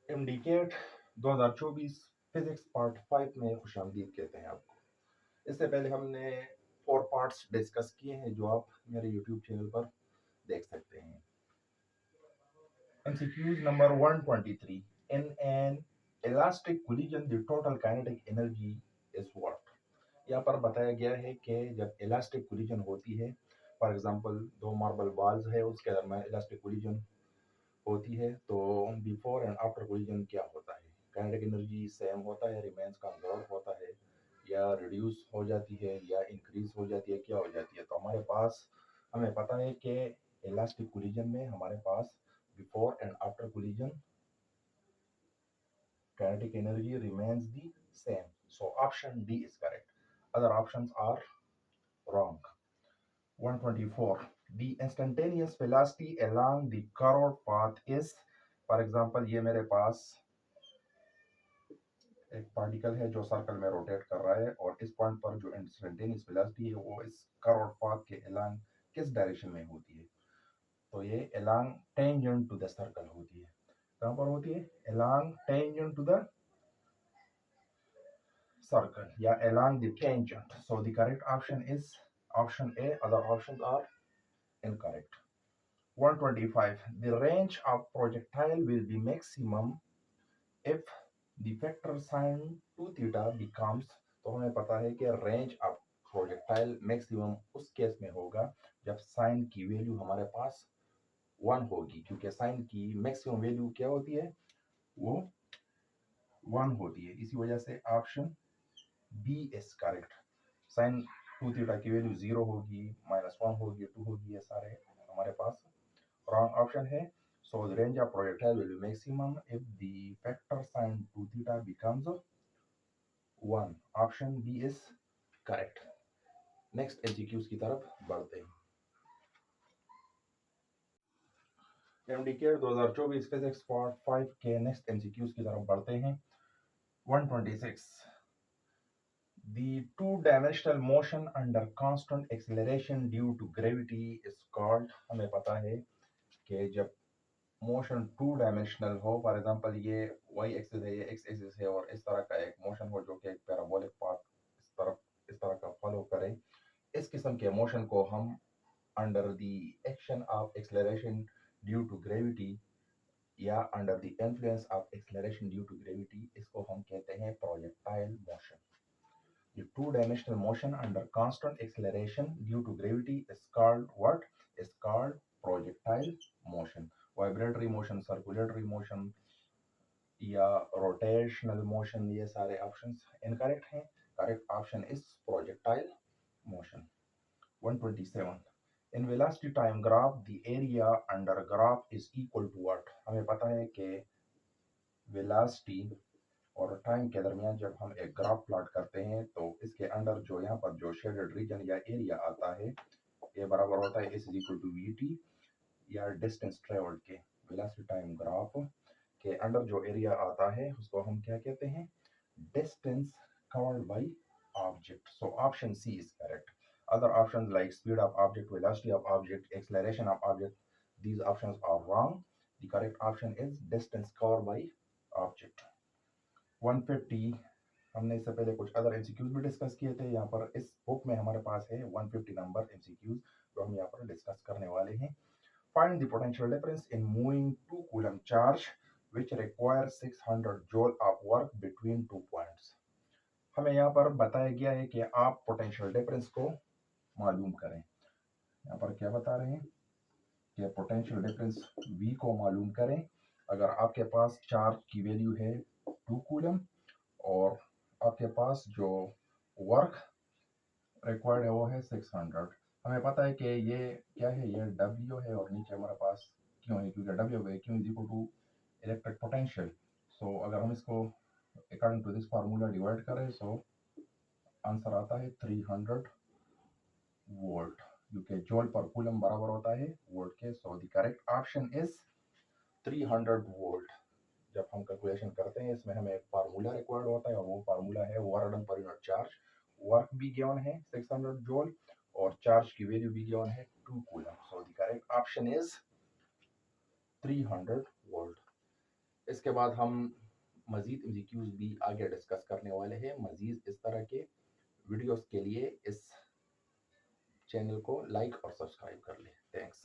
MDCAT 2024 physics part 5 में खुशामदीद कहते हैं आपको। इससे पहले हमने 4 पार्ट्स डिस्कस किए हैं जो आप मेरे यूट्यूब चैनल पर देख सकते हैं। MCQs number 123 in an elastic collision the total kinetic energy is what. यहाँ पर बताया गया है कि जब इलास्टिक कोलिजन होती है, फॉर एग्जांपल दो मार्बल बॉल्स है, उसके दरमियान इलास्टिक कोलिजन होती है, तो बिफोर एंड आफ्टर कोलिजन क्या होता है? काइनेटिक एनर्जी सेम होता है, रिमेन्स कंजर्व होता है, या रिड्यूस हो जाती है, या इंक्रीज हो जाती है, क्या हो जाती है? तो हमारे पास हमें पता है कि इलास्टिक कोलिजन में हमारे पास before and after collision kinetic energy remains the same. So option D is correct. Other options are wrong. 124. The instantaneous velocity along the curved path is, for example, ये मेरे पास एक पार्टिकल है जो circle में rotate कर रहा है, और इस पॉइंट पर जो इंस्टेंटेनियस वेलोसिटी है वो इस कर्व्ड पाथ के अलोंग किस डायरेक्शन में होती है? तो ये along tangent to the circle होती है। कहाँ पर होती है? Along tangent to the circle, yeah, along the tangent. So the correct option is option A. Other options are incorrect. 125. The range of projectile will be maximum if the factor sin 2 theta becomes, तो हमें पता है कि range of projectile maximum उस case में होगा जब sign की वैल्यू हमारे पास 1 होगी, क्योंकि साइन की मैक्सिमम वैल्यू क्या होती है? वो 1 होती है। इसी वजह से option B is correct. Sine 2 theta की वैल्यू 0 होगी, -1 होगी, 2 होगी, ये सारे हमारे पास रॉन्ग ऑप्शन है। So the range of projectile will be maximum if the factor sin 2 theta becomes 1. Option B is correct. Next MCQs की तरफ बढ़ते हैं। MDK 2024 फिजिक्स पार्ट 5 के नेक्स्ट MCQs की तरफ बढ़ते हैं। 126. The two-dimensional motion under constant acceleration due to gravity is called, हमें पता है कि जब मोशन 2 डायमेंशनल हो, फॉर एग्जांपल ये y एक्सिस है, ये x एक्सिस है, और इस तरह का एक मोशन हो जो कि एक पैराबोलिक पाथ इस तरह का फॉलो करे, इस किस्म के मोशन को हम under the action of acceleration due to gravity या under the influence of acceleration due to gravity, इसको हम कहते हैं projectile motion. The two-dimensional motion under constant acceleration due to gravity is called what? Is called projectile motion. Vibratory motion, circulatory motion या rotational motion, ये सारे options incorrect हैं। Correct option is projectile motion. 127. In velocity time graph, the area under graph is equal to what? हमें पता है कि velocity और time के दरमियान जब हम एक ग्राफ प्लॉट करते हैं, तो इसके अंडर जो यहाँ पर जो शेडेड रीजन या एरिया आता है, ये बराबर होता है S इक्वल टू VT या डिस्टेंस ट्रेवल्ड के। वेलोसिटी टाइम ग्राफ के अंडर जो एरिया आता है उसको हम क्या कहते हैं? Distance covered by object. So option C is correct. Other options like speed of object, velocity of object, acceleration of object, these options are wrong. The correct option is distance covered by object. 150. हमने इससे पहले कुछ other MCQs भी discuss किए थे। यहाँ पर इस बुक में हमारे पास है 150 नंबर एमसीक्यूज जो हम यहाँ पर डिस्कस करने वाले हैं। Find the potential difference in moving 2 coulomb charge which require 600 joule of work between 2 points. हमें यहाँ पर बताया गया है कि आप पोटेंशियल डिफरेंस को मालूम करें। यहाँ पर क्या बता रहे हैं कि पोटेंशियल डिफरेंस V को मालूम करें अगर आपके पास चार्ज की वैल्यू है 2 कूलम और आपके पास जो वर्क रिक्वायर्ड है वो है 600। हमें पता है कि ये क्या है, ये W है, और नीचे हमारे पास क्यों है, क्योंकि W है, Q is equal to electric potential. So अगर हम इसको according to this formula divide करें, सो आंसर आता है 300 वोल्ट, क्योंकि जूल पर कूलम बराबर होता है वोल्ट के। So the correct option is 300 volt. जब हम कैलकुलेशन करते हैं इसमें हमें एक फार्मूला रिक्वायर्ड होता है, और वो फार्मूला है work done per unit charge. Work भी गिवन है 600 जूल और चार्ज की वैल्यू भी गिवन है 2 coulomb. So the correct option is 300 volt. इसके बाद हम मज़ीद एमसीक्यूज़ भी आगे डिस्कस करने वाले हैं। मज़ीद इस तरह के वीडियोस के लिए इस चैनल को लाइक और सब्सक्राइब कर लें। थैंक्स।